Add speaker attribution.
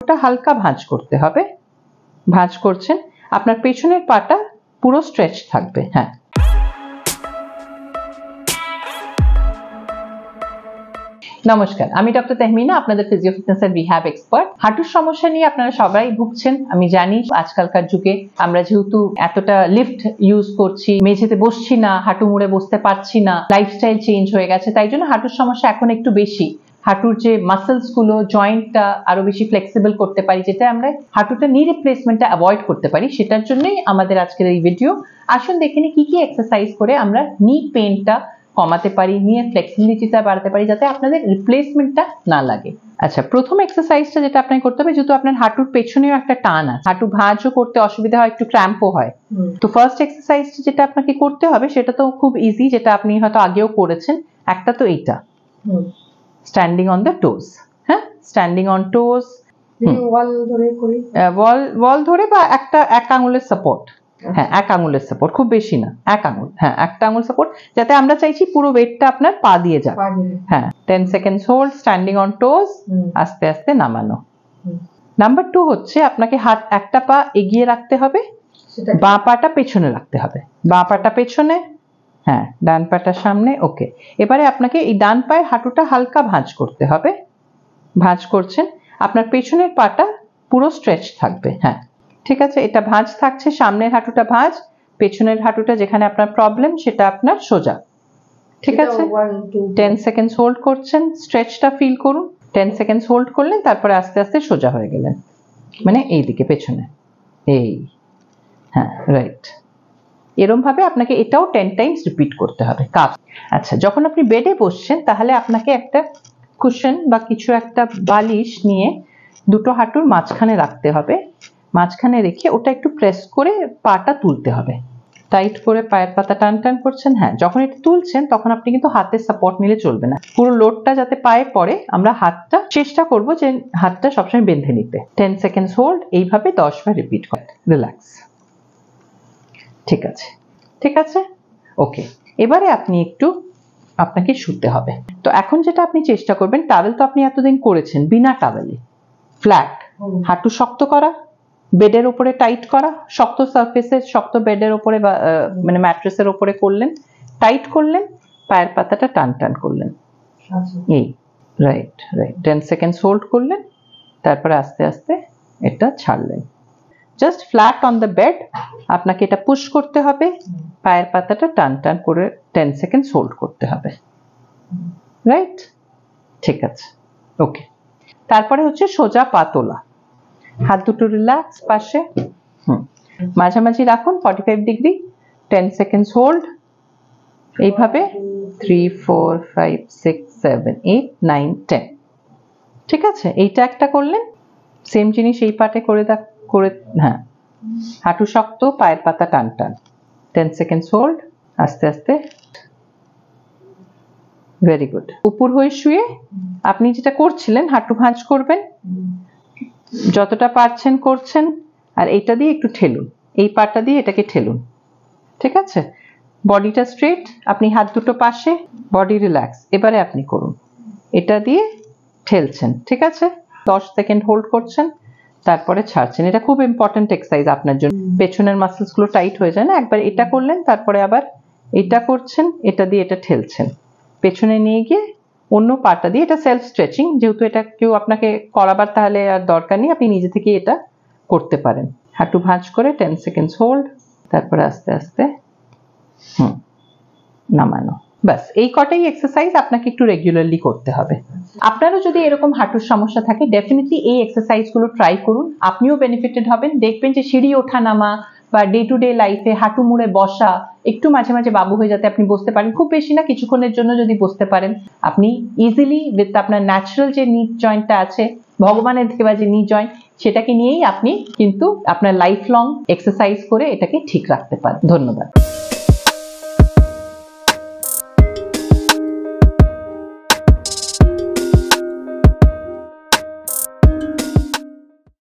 Speaker 1: ওটা হালকা ভাঁজ করতে হবে। ভাঁজ করছেন, আপনার পেছনের পাটা পুরো স্ট্রেচ থাকবে। হ্যাঁ, নমস্কার, আমি ডক্টর তেহমিনা, আপনাদের ফিজিও ফিটনেস এর রিহ্যাব এক্সপার্ট। হাঁটুর সমস্যা নিয়ে আপনারা সবাই ভুগছেন, আমি জানি। আজকালকার যুগে আমরা যেহেতু এতটা লিফট ইউজ করছি, মেঝেতে বসছি না, হাঁটু মুড়ে বসতে পারছি না, লাইফস্টাইল চেঞ্জ হয়ে গেছে, তাই জন্য হাঁটুর সমস্যা এখন একটু বেশি। হাঁটুর যে মাসেলস গুলো, জয়েন্টটা আরো বেশি ফ্লেক্সিবল করতে পারি, যেটা আমরা হাঁটুটা নি রিপ্লেসমেন্টটা অ্যাভয়েড করতে পারি, সেটার জন্যই আমাদের আজকের এই ভিডিও। আসুন দেখে নিই কি কি এক্সারসাইজ করে আমরা নি পেইনটা কমাতে পারি, নিয়ে ফ্লেক্সিবিলিটিটা বাড়াতে পারি, যাতে আপনাদের রিপ্লেসমেন্টটা না লাগে। আচ্ছা, প্রথম এক্সারসাইজটা যেটা আপনাকে করতে হবে, যেহেতু আপনার হাঁটুর পেছনেও একটা টান আছে, হাঁটু ভাঁজও করতে অসুবিধা হয়, একটু ক্র্যাম্পও হয়, তো ফার্স্ট এক্সারসাইজটা যেটা আপনাকে করতে হবে সেটা তো খুব ইজি, যেটা আপনি হয়তো আগেও করেছেন। একটা তো এইটা, স্ট্যান্ডিং অন দ্য টোজ। হ্যাঁ, স্ট্যান্ডিং অন টোজ, ওয়াল ধরে বা এক আঙুলের সাপোর্ট। হ্যাঁ, এক আঙুলের সাপোর্ট, খুব বেশি না, এক আঙুল। হ্যাঁ, একটা আঙুল সাপোর্ট, যাতে আমরা চাইছি পুরো ওয়েটটা আপনার পা দিয়ে যাক। হ্যাঁ, 10 সেকেন্ডস হোল্ড, স্ট্যান্ডিং অন টোজ, আস্তে আস্তে নামানো। নাম্বার 2 হচ্ছে আপনাকে হাত একটা পা এগিয়ে রাখতে হবে, বাঁ পাটা পেছনে রাখতে হবে। বাঁ পাটা পেছনে, হ্যাঁ, ডান পাটা সামনে। ওকে, এবারে আপনাকে এই ডান পায়ের হাঁটুটা হালকা ভাঁজ করতে হবে। ভাঁজ করছেন, আপনার পেছনের পাটা পুরো স্ট্রেচ থাকবে। হ্যাঁ, ঠিক আছে, এটা ভাঁজ থাকছে, সামনের হাঁটুটা ভাঁজ, পেছনের হাঁটুটা যেখানে আপনার প্রবলেম সেটা আপনার সোজা। ঠিক আছে, 10 সেকেন্ডস হোল্ড করছেন, স্ট্রেচটা ফিল করুন। 10 সেকেন্ডস হোল্ড করলেন, তারপরে আস্তে আস্তে সোজা হয়ে গেলেন, মানে এই দিকে পেছনে, এই। হ্যাঁ, রাইট। এরকম ভাবে আপনাকে এটাও 10 টাইমস রিপিট করতে হবে। কাপ। আচ্ছা, যখন আপনি বেডে বসছেন, তাহলে আপনাকে একটা কুশন বা কিছু একটা বালিশ নিয়ে দুটো হাঁটুর মাঝখানে রাখতে হবে। মাঝখানে রেখে ওটা একটু প্রেস করে পাটা তুলতে হবে, টাইট করে পায়ের পাতা টান টান করছেন। হ্যাঁ, যখন এটা তুলছেন তখন আপনি কিন্তু হাতের সাপোর্ট নিলে চলবে না, পুরো লোডটা যাতে পায়ে পড়ে, আমরা হাতটা চেষ্টা করব যে হাতটা সবসময় বেঁধে নিতে। 10 সেকেন্ডস হোল্ড, এইভাবে 10 বার রিপিট করেন। রিল্যাক্স। ঠিক আছে, ঠিক আছে, ওকে। এবারে আপনি আপনাকে শুতে হবে। তো এখন যেটা আপনি চেষ্টা করবেন, টাওয়েল তো আপনি এতদিন করেছেন, বিনা টাওয়েলে ফ্ল্যাট, হাঁটু শক্ত করা, বেডের উপরে টাইট করা, শক্ত সারফেসে, শক্ত বেডের উপরে বা মানে ম্যাট্রেসের উপরে করলেন, টাইট করলেন, পায়ের পাতাটা টান টান করলেন, এই। Right, right. 10 সেকেন্ডস হোল্ড করলেন, তারপরে আস্তে আস্তে এটা ছাড়লেন। Just flat on the bed, আপনাকে এটা পুশ করতে হবে, পায়ের পাতাটা টান টান করে 10 সেকেন্ডস হোল্ড করতে হবে। রাইট, ঠিক আছে, ওকে। তারপরে হচ্ছে সোজা পা তোলা, হাত দুটো রিল্যাক্স পাশে, মাঝামাঝি রাখুন 45 ডিগ্রি, 10 সেকেন্ডস হোল্ড, এইভাবে 3 4 5 6 7 8 9 10। ঠিক আছে, এইটা একটা করলেন, সেম জিনিস এই পাটে করে হ্যাঁ, হাঁটু শক্ত, পায়ের পাতা টান টান, 10 সেকেন্ডস হোল্ড, আস্তে আস্তে। Very good. উপর হয়ে শুয়ে আপনি যেটা করছিলেন, হাঁটু ভাঁজ করবেন, যতটা পারছেন করছেন, আর এইটা দিয়ে একটু ঠেলুন, এই পাটা দিয়ে এটাকে ঠেলুন। ঠিক আছে, বডিটা স্ট্রেট, আপনি হাত দুটো পাশে, বডি রিল্যাক্স। এবারে আপনি করুন, এটা দিয়ে ঠেলছেন। ঠিক আছে, 10 সেকেন্ড হোল্ড করছেন, তারপরে ছাড়ছেন। এটা খুব ইম্পর্টেন্ট এক্সারসাইজ আপনার জন্য, পেছনের মাসেলস গুলো টাইট হয়ে যায় না। একবার এটা করলেন, তারপরে আবার এটা করছেন, এটা দিয়ে এটা ঠেলছেন, পেছনে নিয়ে গিয়ে অন্য পাটা দিয়ে। এটা সেলফ স্ট্রেচিং, যেহেতু এটা কেউ আপনাকে করাবার তাহলে আর দরকার নেই, আপনি নিজে থেকে এটা করতে পারেন। হাঁটু ভাঁজ করে 10 সেকেন্ডস হোল্ড, তারপরে আস্তে আস্তে নামানো। বাস, এই কটাই এক্সারসাইজ আপনাকে একটু রেগুলারলি করতে হবে। আপনারও যদি এরকম হাঁটুর সমস্যা থাকে, ডেফিনেটলি এই এক্সারসাইজ গুলো ট্রাই করুন, আপনিও বেনিফিটেড হবেন। দেখবেন যে সিঁড়ি ওঠা নামা বা ডে টু ডে লাইফে হাঁটু মুড়ে বসা, একটু মাঝে মাঝে বাবু হয়ে যাতে আপনি বসতে পারেন, খুব বেশি না, কিছুক্ষণের জন্য যদি বসতে পারেন, আপনি ইজিলি উইথ আপনার ন্যাচারাল যে নি জয়েন্টটা আছে, ভগবানের দেওয়া যে নি জয়েন্ট, সেটাকে নিয়েই আপনি কিন্তু আপনার লাইফ লং এক্সারসাইজ করে এটাকে ঠিক রাখতে পারেন। ধন্যবাদ।